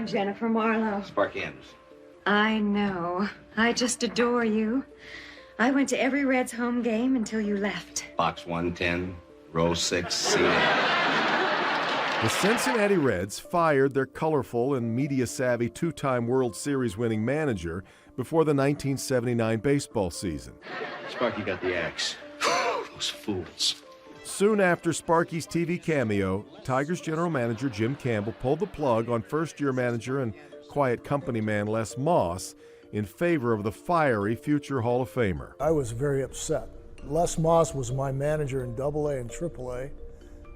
I'm Jennifer Marlowe. Sparky Anderson. I know. I just adore you. I went to every Reds home game until you left. Box 110, row 6, seat 8. The Cincinnati Reds fired their colorful and media-savvy two-time World Series winning manager before the 1979 baseball season. Sparky got the axe. Those fools. Soon after Sparky's TV cameo, Tigers general manager Jim Campbell pulled the plug on first-year manager and quiet company man Les Moss in favor of the fiery future Hall of Famer. I was very upset. Les Moss was my manager in AA and AAA,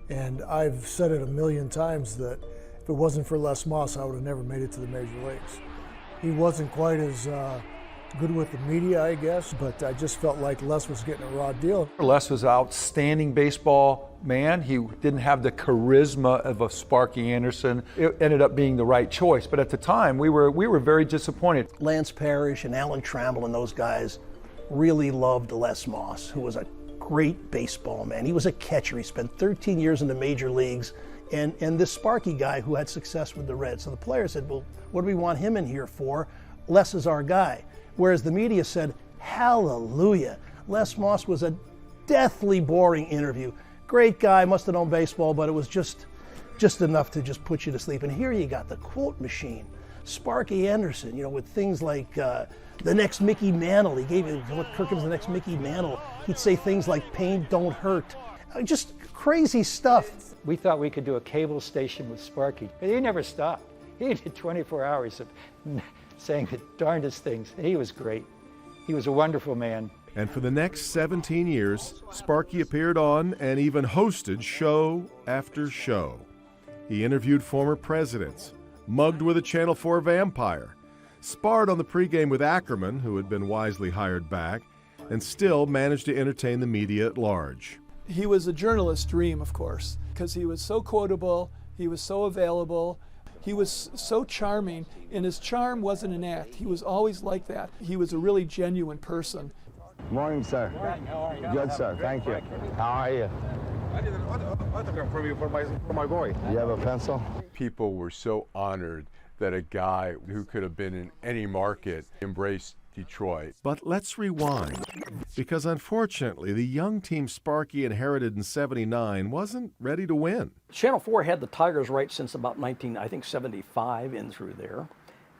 and I've said it a million times that if it wasn't for Les Moss, I would have never made it to the major leagues. He wasn't quite as good with the media, I guess, but I just felt like Les was getting a raw deal. Les was an outstanding baseball man. He didn't have the charisma of a Sparky Anderson. It ended up being the right choice, but at the time we were very disappointed. Lance Parrish and Alan Trammell and those guys really loved Les Moss, who was a great baseball man. He was a catcher. He spent 13 years in the major leagues, and this Sparky guy who had success with the Reds. So the players said, well, what do we want him in here for? Les is our guy. Whereas the media said, hallelujah. Les Moss was a deathly boring interview. Great guy, must have known baseball, but it was just enough to just put you to sleep. And here you got the quote machine. Sparky Anderson, you know, with things like the next Mickey Mantle. He gave you what Kirk was the next Mickey Mantle. He'd say things like pain don't hurt. Just crazy stuff. We thought we could do a cable station with Sparky, but he never stopped. He did 24 hours of saying the darndest things. He was great. He was a wonderful man. And for the next 17 years, Sparky appeared on and even hosted show after show. He interviewed former presidents, mugged with a Channel 4 vampire, sparred on the pregame with Ackerman, who had been wisely hired back, and still managed to entertain the media at large. He was a journalist's dream, of course, because he was so quotable, he was so available, he was so charming, and his charm wasn't an act. He was always like that. He was a really genuine person. Morning, sir. Good, sir. Thank you. How are you? I did an autograph from you for my boy. You have a pencil? People were so honored that a guy who could have been in any market embraced Detroit. But let's rewind, because unfortunately, the young team Sparky inherited in '79 wasn't ready to win. Channel 4 had the Tigers right since about 75 in through there,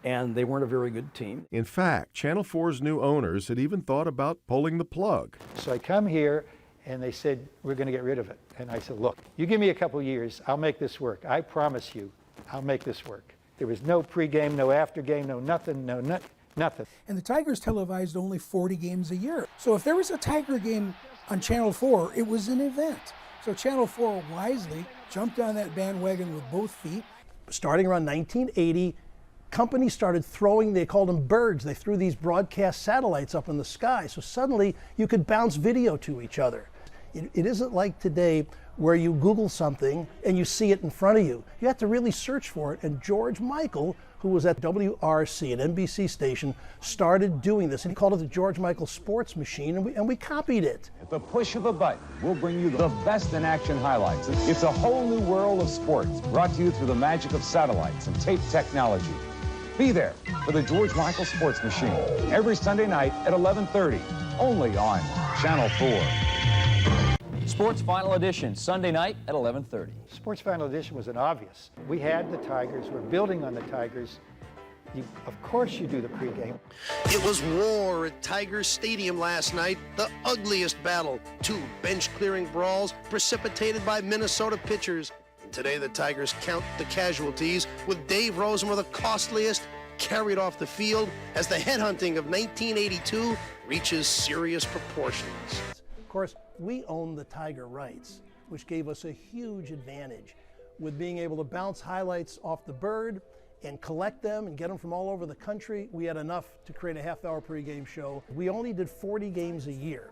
and they weren't a very good team. In fact, Channel 4's new owners had even thought about pulling the plug. So I come here, and they said, we're going to get rid of it. And I said, look, you give me a couple years, I'll make this work. I promise you, I'll make this work. There was no pregame, no aftergame, no nothing, nothing. And the Tigers televised only 40 games a year. So if there was a Tiger game on Channel 4, it was an event. So Channel 4 wisely jumped on that bandwagon with both feet. Starting around 1980, companies started throwing, they called them birds. They threw these broadcast satellites up in the sky. So suddenly you could bounce video to each other. It isn't like today where you Google something and you see it in front of you. You have to really search for it. And George Michael, who was at WRC, an NBC station, started doing this. And he called it the George Michael Sports Machine, and we copied it. At the push of a button, we'll bring you the best in action highlights. It's a whole new world of sports, brought to you through the magic of satellites and tape technology. Be there for the George Michael Sports Machine every Sunday night at 11:30, only on Channel 4. Sports Final Edition, Sunday night at 11:30. Sports Final Edition was an obvious. We had the Tigers, we're building on the Tigers. Of course you do the pregame. It was war at Tigers Stadium last night, the ugliest battle. 2 bench-clearing brawls precipitated by Minnesota pitchers. And today the Tigers count the casualties, with Dave Rosen the costliest, carried off the field as the headhunting of 1982 reaches serious proportions. Of course, we own the Tiger rights, which gave us a huge advantage with being able to bounce highlights off the bird and collect them and get them from all over the country. We had enough to create a half-hour pregame show. We only did 40 games a year.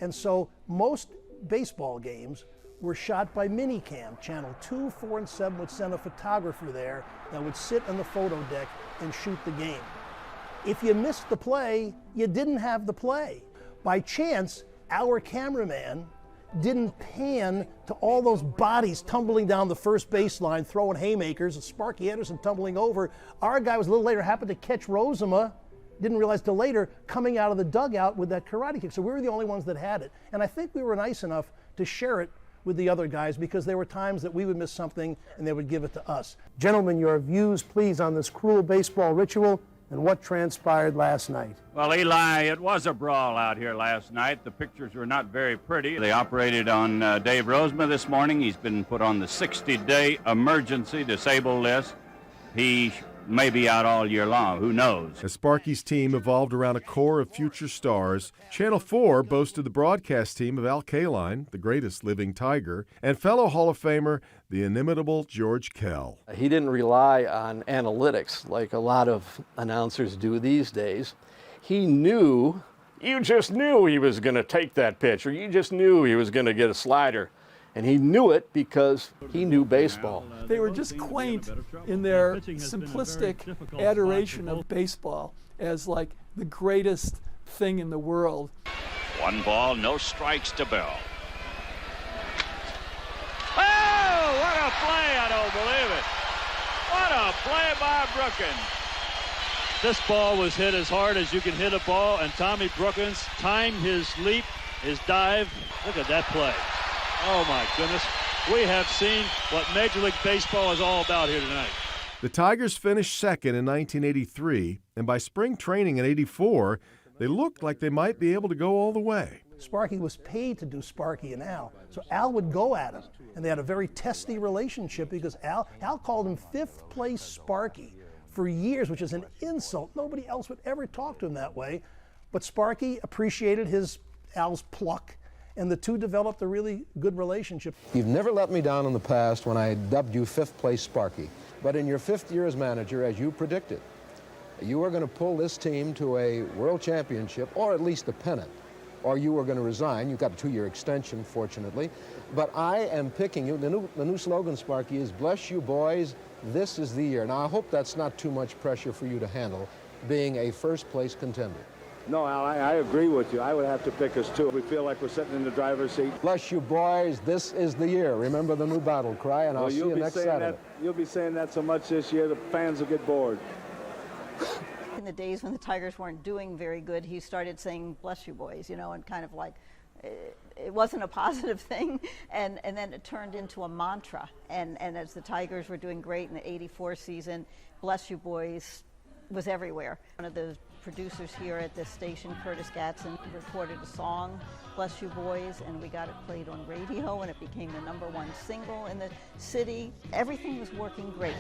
And so most baseball games were shot by Minicam. Channel 2, 4, and 7 would send a photographer there that would sit on the photo deck and shoot the game. If you missed the play, you didn't have the play. By chance, our cameraman didn't pan to all those bodies tumbling down the first baseline, throwing haymakers, Sparky Anderson tumbling over. Our guy was a little later, happened to catch Rosema, didn't realize till later, coming out of the dugout with that karate kick. So we were the only ones that had it. And I think we were nice enough to share it with the other guys, because there were times that we would miss something and they would give it to us. Gentlemen, your views, please, on this cruel baseball ritual and what transpired last night. Well, Eli, it was a brawl out here last night. The pictures were not very pretty. They operated on Dave Rosema this morning. He's been put on the 60-day emergency disabled list. He may be out all year long. Who knows? As Sparky's team evolved around a core of future stars, Channel 4 boasted the broadcast team of Al Kaline, the greatest living Tiger, and fellow Hall of Famer, the inimitable George Kell. He didn't rely on analytics like a lot of announcers do these days. He knew, you just knew he was going to take that pitch, or you just knew he was going to get a slider. And he knew it because he knew baseball. They were just quaint in their simplistic adoration of baseball as like the greatest thing in the world. 1 ball, no strikes to Bell. Oh, what a play! I don't believe it. What a play by Brookins. This ball was hit as hard as you can hit a ball, and Tommy Brookins timed his leap, his dive. Look at that play. Oh, my goodness. We have seen what Major League Baseball is all about here tonight. The Tigers finished second in 1983, and by spring training in '84, they looked like they might be able to go all the way. Sparky was paid to do Sparky and Al, so Al would go at him, and they had a very testy relationship because Al called him 5th place Sparky for years, which is an insult. Nobody else would ever talk to him that way, but Sparky appreciated Al's pluck, and the two developed a really good relationship. You've never let me down in the past when I dubbed you 5th place Sparky. But in your 5th year as manager, as you predicted, you were going to pull this team to a world championship, or at least a pennant, or you were going to resign. You got a 2-year extension, fortunately. But I am picking you. The new slogan, Sparky, is "Bless you, boys. This is the year." Now, I hope that's not too much pressure for you to handle, being a 1st place contender. No, Al, I agree with you. I would have to pick us too. We feel like we're sitting in the driver's seat. Bless you, boys. This is the year. Remember the new battle cry, and I'll see you next Saturday. You'll be saying that so much this year, the fans will get bored. In the days when the Tigers weren't doing very good, he started saying, "Bless you, boys," you know, and kind of like, it wasn't a positive thing, and then it turned into a mantra. And as the Tigers were doing great in the '84 season, "Bless you, boys" was everywhere. One of the producers here at this station, Curtis Gatson, recorded a song, "Bless You Boys," and we got it played on radio, and it became the #1 single in the city. Everything was working great.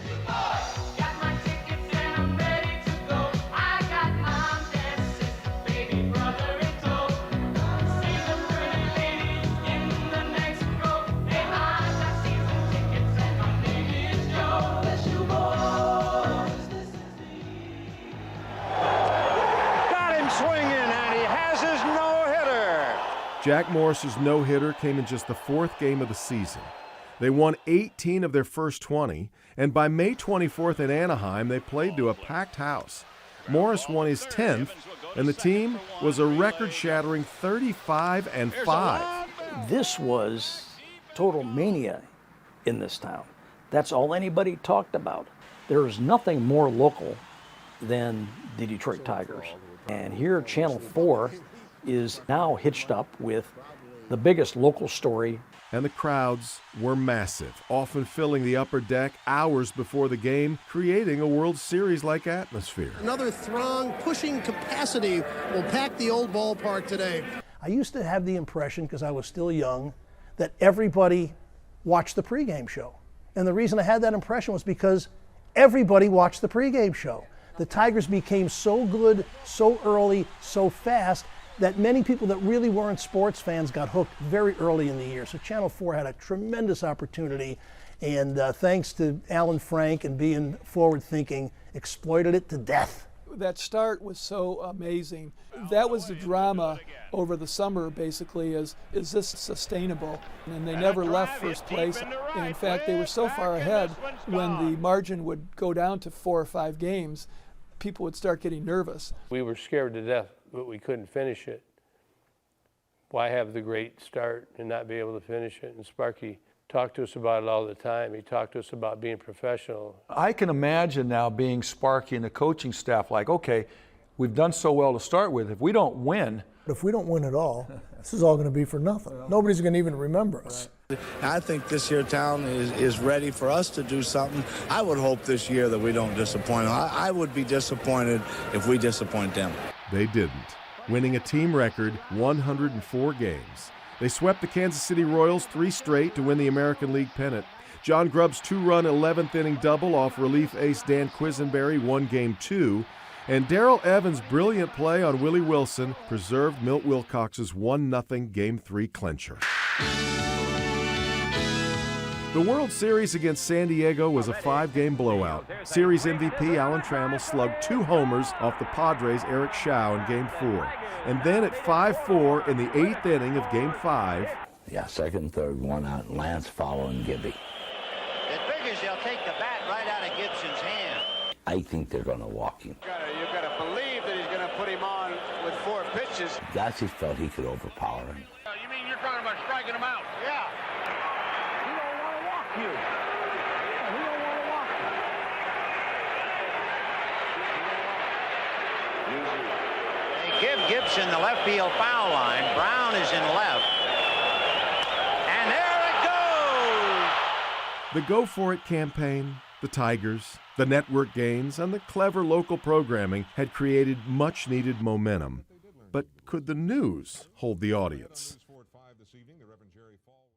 Jack Morris's no-hitter came in just the 4th game of the season. They won 18 of their first 20, and by May 24th in Anaheim, they played to a packed house. Morris won his 10th, and the team was a record-shattering 35-5. This was total mania in this town. That's all anybody talked about. There was nothing more local than the Detroit Tigers. And here, Channel 4 is now hitched up with the biggest local story. And the crowds were massive, often filling the upper deck hours before the game, creating a World Series-like atmosphere. Another throng pushing capacity will pack the old ballpark today. I used to have the impression, because I was still young, that everybody watched the pregame show. And the reason I had that impression was because everybody watched the pregame show. The Tigers became so good, so early, so fast, that many people that really weren't sports fans got hooked very early in the year. So Channel 4 had a tremendous opportunity, and thanks to Alan Frank and being forward-thinking, exploited it to death. That start was so amazing. That was the drama over the summer, basically, is this sustainable? And they never left first place. And in fact, they were so far ahead when the margin would go down to 4 or 5 games, people would start getting nervous. We were scared to death, but we couldn't finish it. why have the great start and not be able to finish it? And Sparky talked to us about it all the time. He talked to us about being professional. I can imagine now being Sparky and the coaching staff like, okay, we've done so well to start with. If we don't win. If we don't win at all, this is all going to be for nothing. Nobody's going to even remember us. I think this year town is ready for us to do something. I would hope this year that we don't disappoint them. I would be disappointed if we disappoint them. They didn't, winning a team record 104 games. They swept the Kansas City Royals 3 straight to win the American League pennant. John Grubb's 2-run 11th inning double off relief ace Dan Quisenberry won Game 2. And Darrell Evans' brilliant play on Willie Wilson preserved Milt Wilcox's 1-0 Game 3 clincher. The World Series against San Diego was a 5-game blowout. Series MVP Alan Trammell slugged 2 homers off the Padres' Eric Schau in Game 4. And then at 5-4 in the 8th inning of Game 5. Yeah, second and third, 1 out, Lance following Gibby. It figures they'll take the bat right out of Gibson's hand. I think they're going to walk him. You've got to believe that he's going to put him on with 4 pitches. Dassie felt he could overpower him. You mean you're talking about striking him out? Yeah. He don't want to walk you. He don't want to walk you. They give Gibson the left field foul line. Brown is in left. And there it goes! The Go For It campaign, the Tigers, the network gains, and the clever local programming had created much-needed momentum. But could the news hold the audience?